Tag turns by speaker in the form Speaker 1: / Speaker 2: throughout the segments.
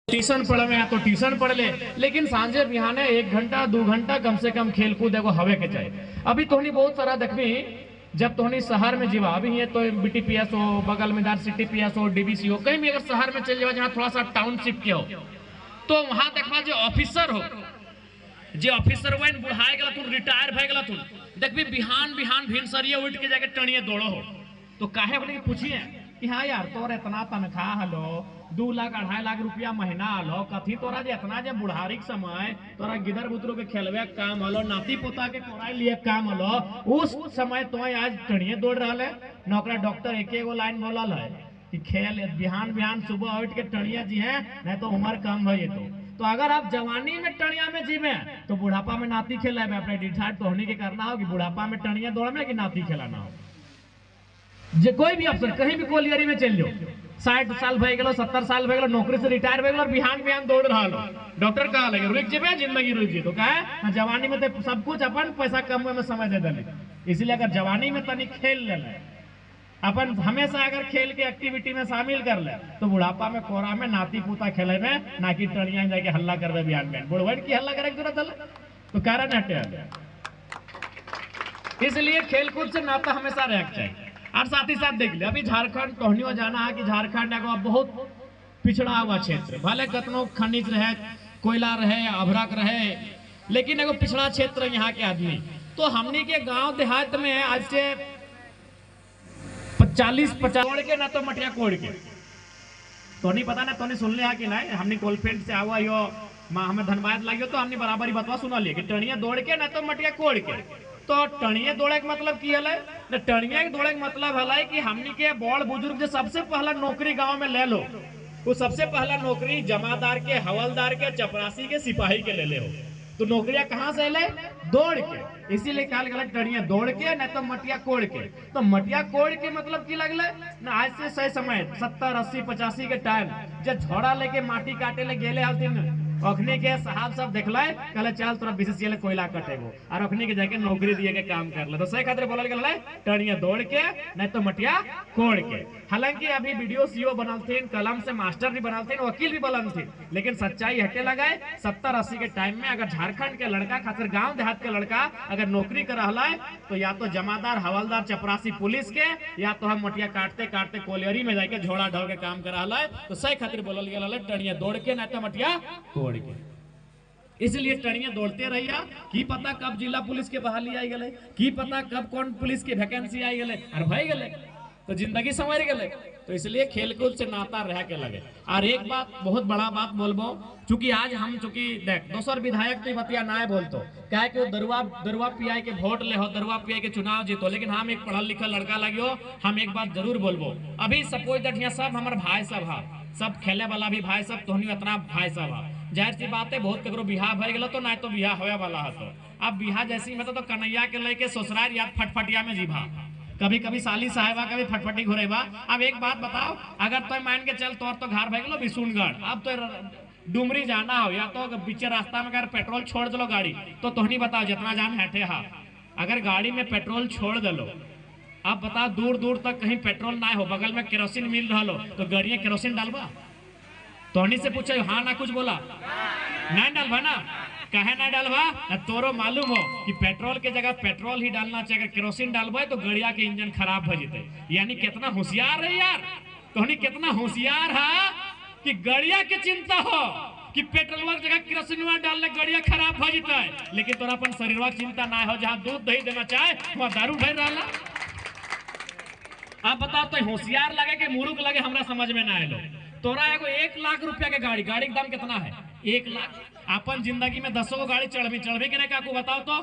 Speaker 1: Tuition पढ़ में तो ट्यूशन पढ़ ले, लेकिन सांझे बिहाने 1 घंटा 2 घंटा कम से कम खेल कूद एगो हवे के चाहिए। अभी तोहनी बहुत सारा देखबी, जब तोहनी शहर में जीवा, अभी ये तो बीटीपीएस हो, बगल में दार सिटी पीएस हो, डीबीसी हो, कहीं भी अगर शहर में चल जावा जहाँ थोड़ा सा टाउनशिप के हो, तो वहां देखबा जो ऑफिसर हो, जे ऑफिसर वन बुढ़ाए गला तुम, रिटायर भए गला तुम, देखबी बिहान बिहान भिनसरिये उठ के जाके टणिए दौड़ो हो। तो काहे बोले पूछिए कि हाँ यार तोर इतना तनख्वाह हलो, 2 लाख 2.5 लाख रुपया महीना हलो, कथी तोरा जे इतना जे बुढ़ारी के समय तोरा गिदर बुतरू के खेलवे काम हलो, नाती पोता के कोराई लिए काम हलो, उस समय तो आज टणिए दौड़ रहा है। नौकरा डॉक्टर एक एगो लाइन बोलल है कि खेल बिहान बिहान सुबह उठ के टणिया जी है, नहीं तो उम्र कम भई तो अगर आप जवानी में टणिया में जीवे तो बुढ़ापा में नाती खेला में अपने डिसाइड तो होने के करना हो कि बुढ़ापा में टणिया दौड़ में कि नाती खिलाना हो। जे कोई भी अफसर कहीं भी कोलियरी में चल जाओ, 60 साल भए गेलो, 70 साल भए गेलो, नौकरी से रिटायर भए गेलो, बिहान बिहान दौड़ रहा लो, डॉक्टर कहा लगे रुक जेबे जिंदगी रुक जी, तो कहे जवानी में तो सब कुछ अपन पैसा कमवे में समय दे दे, इसलिए अगर जवानी में तनी खेल ले अपन हमेशा अगर खेल के एक्टिविटी में शामिल कर ले तो बुढ़ापा में कोरा में नाती पोता खेले में ना कि टणिया जाके हल्ला करवे बिहान में बुढ़वन की हल्ला करे जरूरत है तो कारण हटे। इसलिए खेलकूद से नाता हमेशा रह चाहिए। और साथ ही साथ देख ले अभी झारखंड तोहनियो जाना है कि झारखंड एगो बहुत पिछड़ा हुआ क्षेत्र, भले कतनो खनिज रहे, कोयला रहे, अभ्रक रहे, लेकिन एगो पिछड़ा क्षेत्र यहाँ के आदमी। तो हमनी के गांव देहात में आज से 40-50 कोड़ के ना तो मटिया कोड़ के तो नहीं पता ना, तो नहीं सुन लिया कि नहीं, हमने कोलफील्ड से आवा यो हमें धनबाद लगियो तो हमने बराबर ही बतवा सुना लिया कि टणिया दौड़ के ना तो मटिया कोड़ के। तो टणिया दौड़े के मतलब की है, टणिया दौड़े के मतलब है कि हमनी के बड़ बुजुर्ग जो सबसे पहला नौकरी गांव में ले लो, वो सबसे पहला नौकरी जमादार के, हवलदार के, चपरासी के, सिपाही के ले हो। तो नौकरियां कहां से ले? दौड़ के। इसीलिए कहा गया टणिया दौड़ के न तो मटिया कोड़ के। तो मटिया कोड़ के मतलब की लगले ना, आज से सही समय 70 80 85 के टाइम जब झोड़ा लेके माटी काटे ले गेले हथिन, अखनी के साहब सब देखले कहले चल तोरा बीसीसीएल कोयला कटेगो और अखनी के जाके नौकरी दिए के काम कर ले। तो सही खातिर बोलल गेल टणिया दौड़ के नहीं तो मटिया कोड़ के। हालांकि अभी वीडियो सीओ बनलथिन, कलम से मास्टर भी बनलथिन, वकील भी बनलथिन, लेकिन सच्चाई हटे लगाए 70 80 के टाइम में अगर झारखंड के लड़का खातिर गांव देहात के लड़का अगर नौकरी कर रहा है तो या तो जमादार, हवलदार, चपरासी, पुलिस के, या तो हम मटिया काटते काटते कोलियरी में जाके झोड़ा ढोल के काम कर रहा है। तो सही खातिर बोलल गेल टणिया दौड़ के नहीं तो मटिया कोड़ के। इसलिए टणिया दौड़ते रहिए, की पता कब जिला पुलिस के बहाली आई गए, की पता कब कौन पुलिस की वैकेंसी आई गए और भाई गए तो जिंदगी संवर गए। तो इसलिए खेलकूद से नाता रह के लगे। और एक बात बहुत बड़ा बात बोलबो, चूंकि आज हम चूंकि देख दोसर विधायक तो बतिया ना बोलतो क्या कि दरुआ पियाई के वोट ले हो, दरुआ पियाई के चुनाव जीतो, लेकिन हम एक पढ़ल लिखल लड़का लगियो, हम एक बात जरूर बोलबो। अभी सपोज दैट यहाँ सब हमारे भाई सब है, सब खेले वाला भी भाई सब, तो इतना भाई सब है, जाहिर सी बात है बहुत ककरो बिहार भय गलो तो ना तो बिहार होया वाला है। तो अब बिहार जैसी में तो कन्हैया के लेके ससुराल या फटफटिया में जीभा, कभी कभी साली साहेबा कभी फटफटी घुरेबा। अब एक बात बताओ, अगर तो मान के चल तोर तो घर भय गलो बिशुनगढ़, अब तो डुमरी जाना हो या तो बीचे रास्ता में अगर पेट्रोल छोड़ दलो गाड़ी तो तोहनी बताओ जितना जान हटे हा, अगर गाड़ी में पेट्रोल छोड़ दलो, अब बताओ दूर दूर तक कहीं पेट्रोल ना हो, बगल में केरोसिन मिल रहा हो तो गाड़ियां केरोसिन डालबा? तोहनी से पूछे हाँ ना कुछ बोला नहीं डालबा ना, कहे ना डालबा? तोरो मालूम हो कि पेट्रोल के जगह पेट्रोल ही डालना चाहिए, पेरोसिन डालबे तो गाड़िया के इंजन खराब हो जते। यानी कितना होशियार है यार, तोहनी कितना होशियार है कि गाड़िया के चिंता हो कि पेट्रोल की जगह केरोसिन डालने गाड़िया खराब हो जते, लेकिन तोरा अपन शरीरवा चिंता ना हो, जहाँ दूध दही देना चाहे वहाँ दारू भर रहा। आप बताओ तो होशियार लगे कि मूर्ख लगे, हमरा समझ में ना आए। तोरा एगो 1 लाख रुपया के गाड़ी के दाम कितना है? 1 लाख। अपन जिंदगी में 10 गो गाड़ी चढ़बी कि नहीं काकू बताओ तो?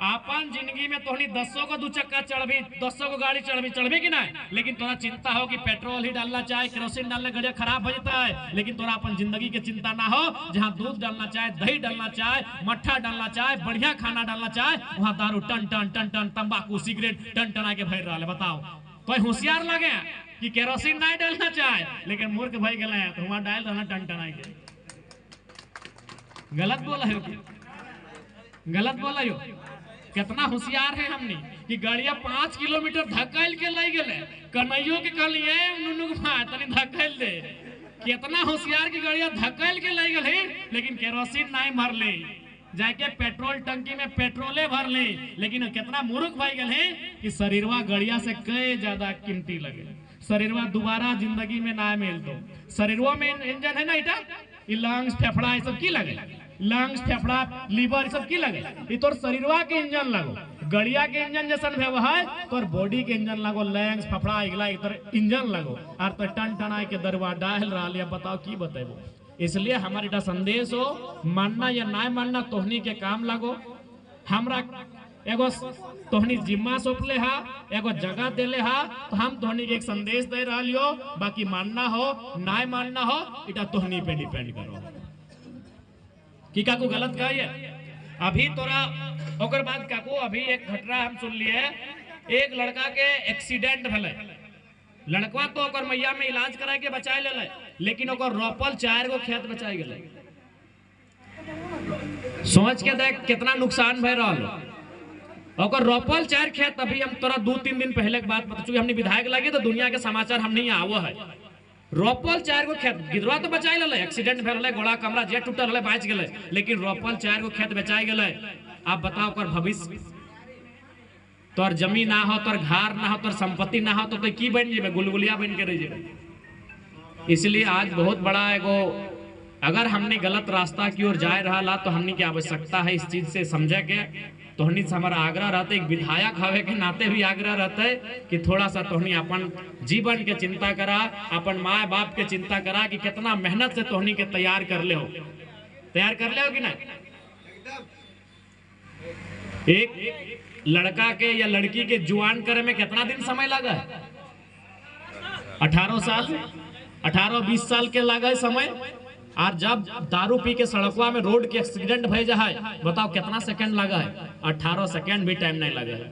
Speaker 1: अपन जिंदगी में तोहनी 10 गो 2 चक्का चढ़बी, 10 गो गाड़ी चढ़बी कि नहीं? लेकिन तोरा चिंता हो कि पेट्रोल ही डालना चाहे, केरोसिन डालने गाड़िया खराब हो जाता है, लेकिन तोरा अपन जिंदगी के चिंता ना हो, जहाँ दूध डालना चाहे, दही डालना चाहे, मट्ठा डालना चाहे, बढ़िया खाना डालना चाहे, वहाँ दारू टन टन टन टन, तंबाकू सिगरेट टन टन आके भर रहा है। बताओ कोई होशियार लगे कि केरोसिन नहीं डालना चाहे, लेकिन मूर्ख भाई गए तो वहां डाल रहना टन टन आके। गलत बोला है, गलत बोला हो। कितना होशियार है हमने कि गाड़िया 5 किलोमीटर धकेल के ले गए, कन्हैयो के कहलिए नुनु तनी धकेल दे कितना होशियार की गड़िया धक्कल के ले गए, लेकिन केरोसिन नहीं भर ले, जाके पेट्रोल टंकी में पेट्रोले भर ले, लेकिन कितना मूर्ख भाई गए हैं कि शरीरवा गड़िया से कई ज्यादा कीमती लगे, शरीरवा दोबारा जिंदगी में ना मिल दो। शरीरवा में इंजन है ना, इटा लंग्स फेफड़ा ये सब की लगे, लंग्स फेफड़ा लीवर सब की लगे, ये तोर शरीरवा के इंजन लगो, गड़िया के इंजन जैसन व्यवहार तोर बॉडी के इंजन लगो, लंग्स फेफड़ा इगला इतर इंजन लगो, और तो टन टनाई के दरवा डाल रहा लिया, बताओ की बतेबो। इसलिए हमारे इटा संदेश हो, मानना या ना मानना तोहनी के काम लगो। हमरा एगो तोहनी जिम्मा सौंपले हा, एगो जगह देले हा, तो हम तोहनी के एक संदेश दे रहा लियो, बाकी मानना हो ना मानना हो इटा तोहनी पे डिपेंड करो कि काकू गलत कहा है। अभी तोरा ओकर बाद काकू अभी एक घटना हम सुन लिए, एक लड़का के एक्सीडेंट भले, लड़कवा तो ओकर मैया में इलाज कराए के बचाए ले, लेकिन ओकर रोपल 4 गो खेत बचाए गए। सोच के देख कितना नुकसान भय रहा, ओकर रोपल 4 खेत। अभी हम तोरा 2-3 दिन पहले के बात बता, चूंकि हमने विधायक लगे तो दुनिया के समाचार हम नहीं आवो है। रोपल 4 गो खेत, गिरवा तो बचाए ले, एक्सीडेंट भेल, गोड़ा कमरा जे टूटल बच गए, लेकिन रोपल 4 गो खेत बचाए गए। आप बताओ ओकर भविष्य, तोर जमीन ना हो, तोर घर ना हो, तोर संपत्ति ना हो, तो की बन जेबे, गुलगुलिया बन के रह जेबे। इसलिए आज बहुत बड़ा एगो, अगर हमने गलत रास्ता की ओर जाए रहा तो हमने की आवश्यकता है इस चीज से समझे के। तोहनी से हमारा आग्रह रहते, एक विधायक हवे के नाते भी आग्रह रहता है कि थोड़ा सा तोहनी अपन जीवन के चिंता करा, अपन माँ बाप के चिंता करा कि कितना मेहनत से तोहनी के तैयार कर ले हो, तैयार कर ले हो कि ना। एक लड़का के या लड़की के जुआन करे में कितना दिन समय लगा, 18 साल, 18-20 साल के लगा समय। और जब दारू पी के सड़कवा में रोड के एक्सीडेंट भय जाए, बताओ कितना सेकंड लगा है, 18 सेकंड भी टाइम नहीं लगे है।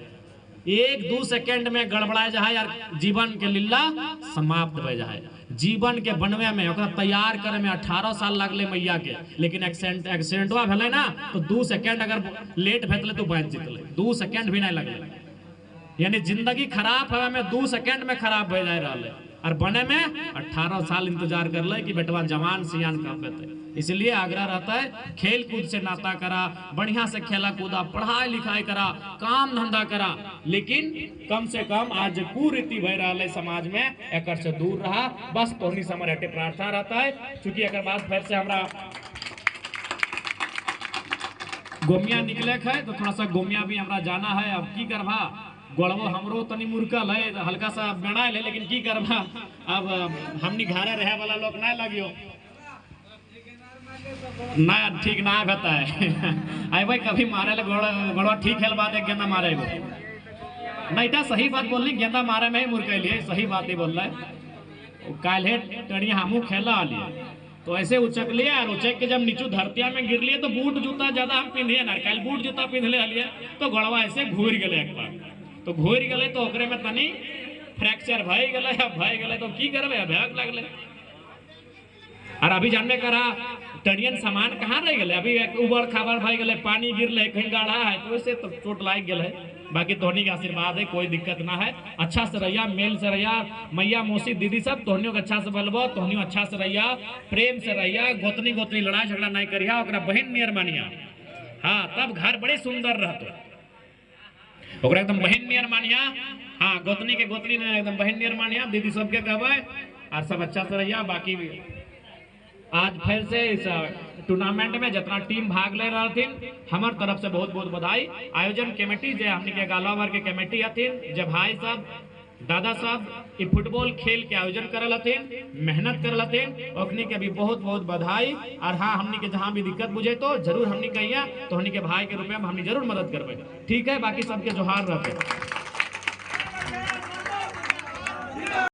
Speaker 1: 1-2 सेकंड में गड़बड़ा जाए और जीवन के लीला समाप्त हो जाए। जीवन के बनवे में ओकरा तैयार करे में 18 साल लगले मैया के, लेकिन एक्सीडेंटवा भेले ना तो 2 सेकंड अगर लेट भेटले तो बच जितले, 2 सेकंड भी नहीं लगले। यानी जिंदगी खराब हवे में 2 सेकंड में खराब हो जाए रहा, और बने में 18 साल इंतजार कर ले कि बेटवा जवान सियान कब बेते। इसलिए आग्रह रहता है खेल कूद से नाता करा, बढ़िया से खेला कूदा, पढ़ाई लिखाई करा, काम धंधा करा, लेकिन कम से कम आज कुरीति भय रहा है समाज में एक से दूर रहा। बस तोहनी से हमारे प्रार्थना रहता है, चूंकि अगर बात फिर से हमारा गोमिया निकले है तो थोड़ा सा गोमिया भी हमारा जाना है। अब की करवा, गोड़वो हमरो तनी मुरकल है, हल्का सा बेड़ाइल है, लेकिन की करवा, अब हमनी घरे रहे वाला लोग ना लगियो ना ठीक ना होता है। आई भाई कभी मारे ले गोड़ा ठीक है, बात है गेंदा मारे नहीं था, सही बात बोलनी, गेंदा मारे में ही मुरकैल है, सही बात ही बोल रहा है। काल्हे टड़िया हमू खेला लिए तो ऐसे उचक लिया, और उचक के जब नीचू धरतिया में गिर लिए तो बूट जूता ज्यादा हम पिंधिए ना, कल बूट जूता पिंधले हलिए तो गड़वा ऐसे घूर गए, एक बार तो घूर गए तो ओकरे में तनी फ्रैक्चर भय गए, अब भय गए तो की करबे, भयक लगले। और अभी जानबे करा टड़ियन सामान कहाँ रह गए, अभी उबड़ खाबड़ भय गए, पानी गिरले, कहीं गाढ़ा है तो वैसे तो चोट लाग गए। बाकी तोहनी का आशीर्वाद है, कोई दिक्कत ना है, अच्छा से रहिया, मेल से रहिया, मैया मौसी दीदी सब तोहनियों के अच्छा से बोलबो, तोहनियों अच्छा से रहिया, प्रेम से रहिया, गोतनी गोतनी लड़ाई झगड़ा नहीं करिया, ओकरा बहन नियर मानिया। हाँ, तब घर बड़े सुंदर रहते, ओकरा एकदम बहन नियर मानिया। हाँ, गोतनी के गोतनी ने एकदम बहन नियर मानिया, दीदी सबके कहबे और सब अच्छा से रहिया। बाकी आज फिर से इस टूर्नामेंट में जितना टीम भाग ले रहा थी, हमार तरफ से बहुत बहुत बधाई। आयोजन कमेटी जे हमने के गालावर के कमेटी हथिन, जे भाई साहब दादा साहब ये फुटबॉल खेल के आयोजन करल हथिन, मेहनत करल हथिन, ओखनी के भी बहुत बहुत बधाई। और हाँ, हमनी के जहाँ भी दिक्कत बुझे तो जरूर हमनी कहिया, तो हमनी के भाई के रूप में हमनी जरूर मदद करबे, ठीक है। बाकी सबके जोहार रहते।